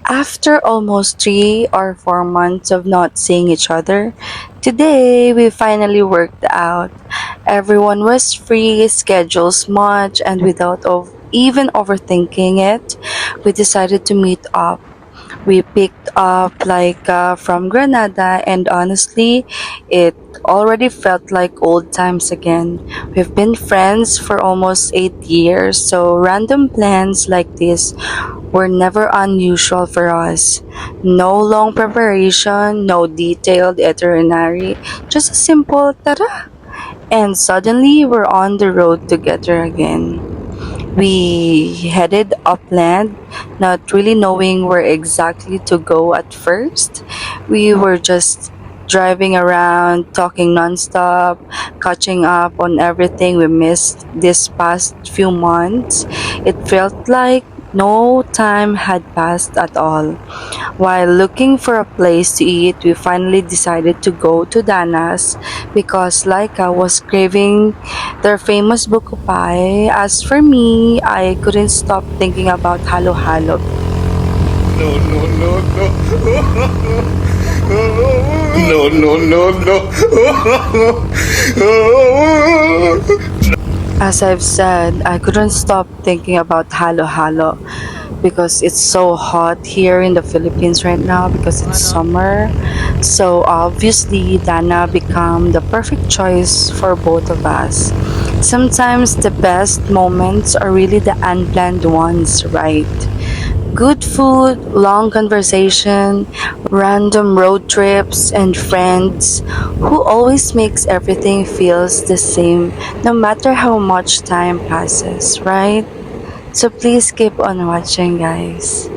After almost 3 or 4 months of not seeing each other, today we finally worked out. Everyone was free, schedules much, and without even overthinking it, we decided to meet up. We picked up from Granada, and honestly, it already felt like old times again. We've been friends for almost 8 years, so random plans like this were never unusual for us. No long preparation, no detailed itinerary, just a simple tara. And suddenly we're on the road together again. We headed upland, not really knowing where exactly to go at first. We were just driving around, talking nonstop, catching up on everything we missed this past few months. It felt like no time had passed at all. While looking for a place to eat, we finally decided to go to Dana's because Laika was craving their famous buko pie. As for me, I couldn't stop thinking about halo halo. No, no, no, no. No, no, no, no. As I've said, I couldn't stop thinking about halo halo because it's so hot here in the Philippines right now because it's summer. So obviously Dana become the perfect choice for both of us. Sometimes the best moments are really the unplanned ones, right? Good food, long conversation, random road trips, and friends who always makes everything feels the same no matter how much time passes, right? So please keep on watching, guys.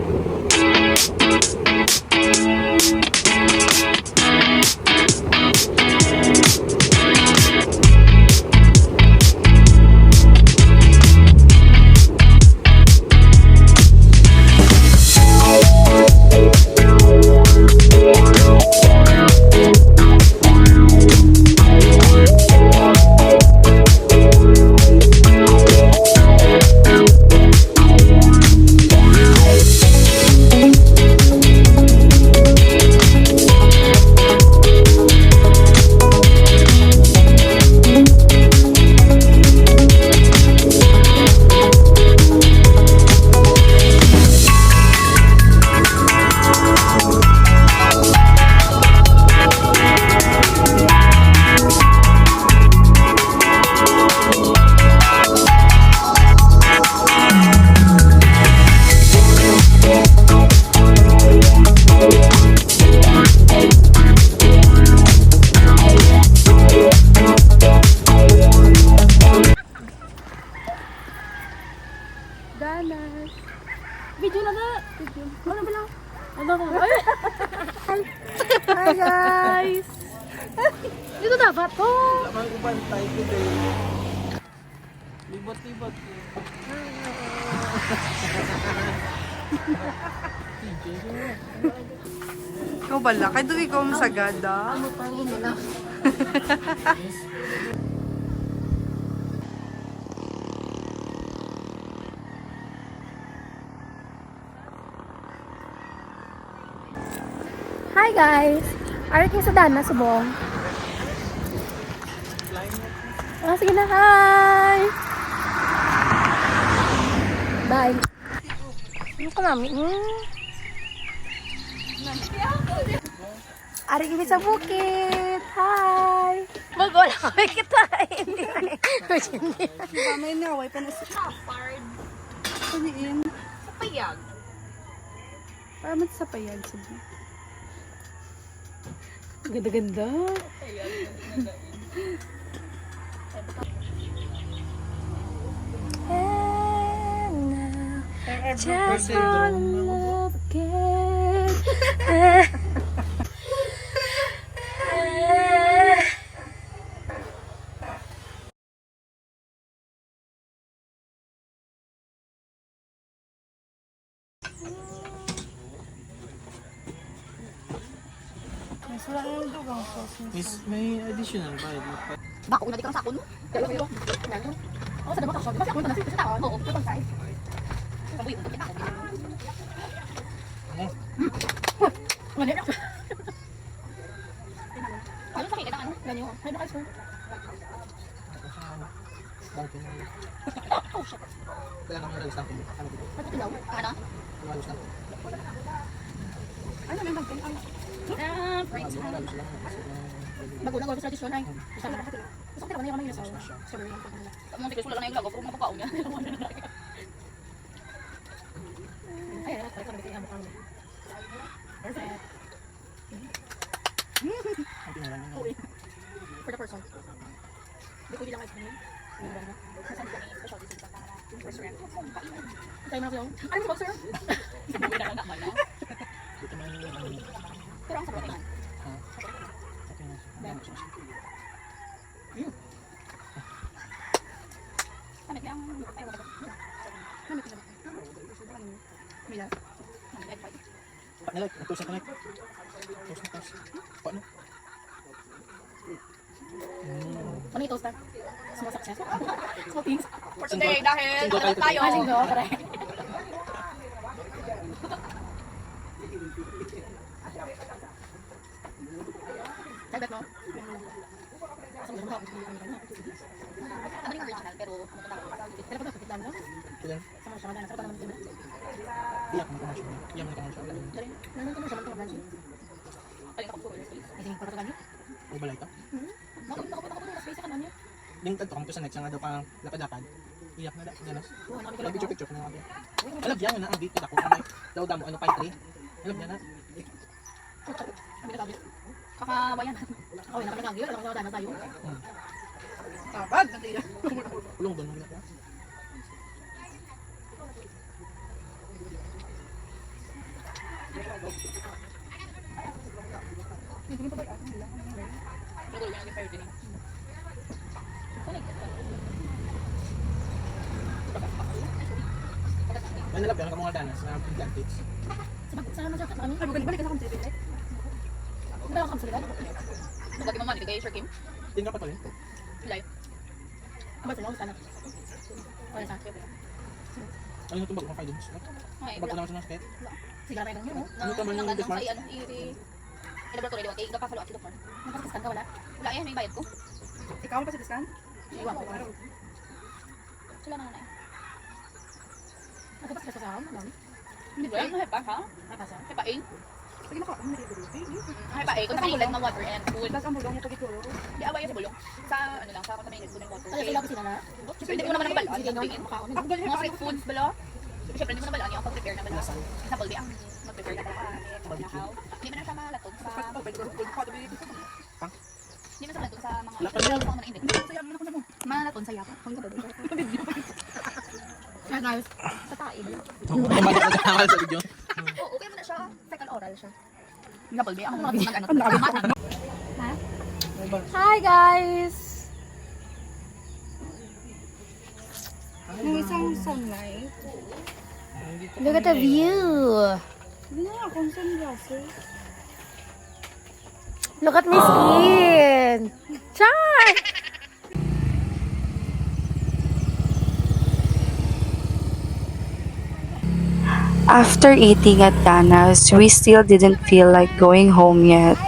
Danas. Video na na. Video. Ano ba lang? Ano ba? Ay! Hi guys! Dito dapat to. Laman ko bantay today. Libot-libot. Ikaw bala, kaya doon ikaw masagada. Ano pa yun na? Hi guys! Ari kayo sa Dana, subong. Sige na, hi! Bye! Ano ka namin? Ari kami sa bukit! Hi! Mag-wala kami kita! May naway pa na sa Kapard! paniin. Sa payag! Para mat sa payag sa buhay. Ganda-ganda! And now, just fall in love again. May additional ba? Bako na di kang sakon mo. Pero oh, sa damo ka. Kasi ako na sa tao. Oo, pagkain. Sabi yung kita. Mali na. Ano sa kanya ano? Ganyo. Hay ba kayo? Oh shit. Kaya naman nalis natin. Ano dito? Ano daw? Ano? Nalis natin. Ano nang bagay ang friends. Bago na gawin sa tradisyon ay. Gusto ko tira na yung sa strawberry. Ang mga tikos wala na yung lago, pero mapakaon niya. Ay, ay, ay, ay, perfect. For the person. Hindi ko bilang ice cream. Tayo na yung. Ano ba sir? Pero ang sarap naman. Kamit lang. Kamit lang. Mila. Nilike, nagtusan ka like. Toast na toast. Paano? Ano yung toaster? Small success. Small things. For today, dahil Single ano tayo. Ah, linggo. Correct. Dagdag mo? Asa mo ba? Ano yung original, pero ano na ako. Pero pag nakakit lang mo, Kaya, sa mga siya, nasa naman ito. iyak mo commercial. Iyak mo commercial. Dari, nanon ko na siya magkakabansi. Palit ako po. I think para kagani. May balay ka. Nakapunta ko na space ka kanya. Ding tagto kami sa next nga daw pang lapad-lapad. Iyak na da. Danas. Oo, nakita Kaya ko. picture na nga. Alam diyan na ang dito ako kamay. Daw damo ano pie tree. Alam niya na. Kami nakabi. Kakabayan. Oh, nakakagyo, alam ko na tayo. Kapag natira. Kulong doon mo na. Nagulo yung naging fair din. May nalapyan ka mga danas na plantates. Sama sa kami. Ay, balik ka sa kami. Hindi ako kamsalita. Nagagi mama, hindi kayo Sir Kim. Din ka pa tuloy. Live. Aba, sila, sana. Wala sa. Ano yung tumbag mo kayo dun? Ay, Tumbag ko naman sa mga skate. Sigara kayo mo. Ano ka man yung Bismarck? Sa ano, i-laboratory daw. Kaya kapasalo at si Doktor. Nakasiskan ka wala. Wala yan, may bayad ko. Ikaw pa sa diskan? Iwan ko. Sila na nga. Nagpapas ka sa saham, madami. Hindi ba? Ano hepa, ha? Nakasa. Hepa A? Sige maka, ano nito? Hepa A. Kung sa kulit ng water and food. Tapos ang bulong niya pagituro. Di away yung bulong. Sa ano lang, sa contaminated food and water. Ano sila ko sila na? Siyempre, hindi mo naman nabalaan. Sige, no. Tingin. Mga street foods, bala. Siyempre, hindi mo nabalaan yung pag-prepare na bala. Example, di ang mag-prepare na bala. Hindi mo na siya malatog sa... Hindi mo siya malatog sa mga... Lakad yan. Sa mga init. Malaton sa yapa. Hanggang ba doon? Yeah, guys. Sa tae. Ay, bakit ka sa sa video? Oo, okay mo na siya. Fecal oral siya. Example, di ang mga Hi, guys! Yung isang sunlight. Look at the view! Hindi na akong sunglasses. Look at my skin! Char! After eating at Dana's, we still didn't feel like going home yet.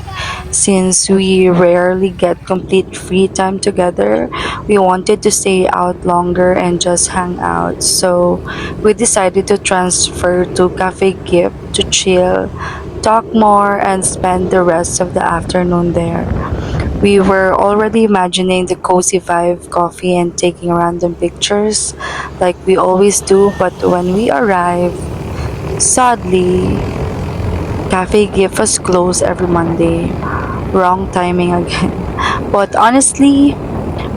Since we rarely get complete free time together, we wanted to stay out longer and just hang out. So we decided to transfer to Cafe Gift to chill, talk more, and spend the rest of the afternoon there. We were already imagining the cozy vibe, coffee, and taking random pictures like we always do, but when we arrived, sadly, Cafe Gift was closed every Monday. Wrong timing again. But honestly,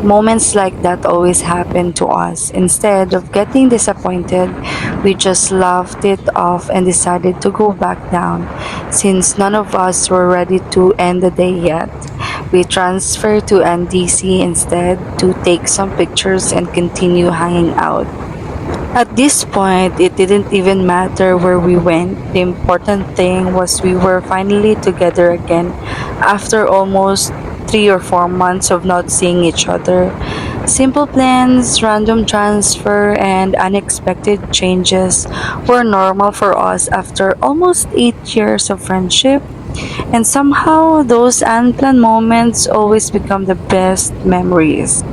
moments like that always happen to us. Instead of getting disappointed, we just laughed it off and decided to go back down. Since none of us were ready to end the day yet, we transferred to NDC instead to take some pictures and continue hanging out. At this point, it didn't even matter where we went. The important thing was we were finally together again after almost 3 or 4 months of not seeing each other. Simple plans, random transfer, and unexpected changes were normal for us after almost 8 years of friendship. And somehow, those unplanned moments always become the best memories.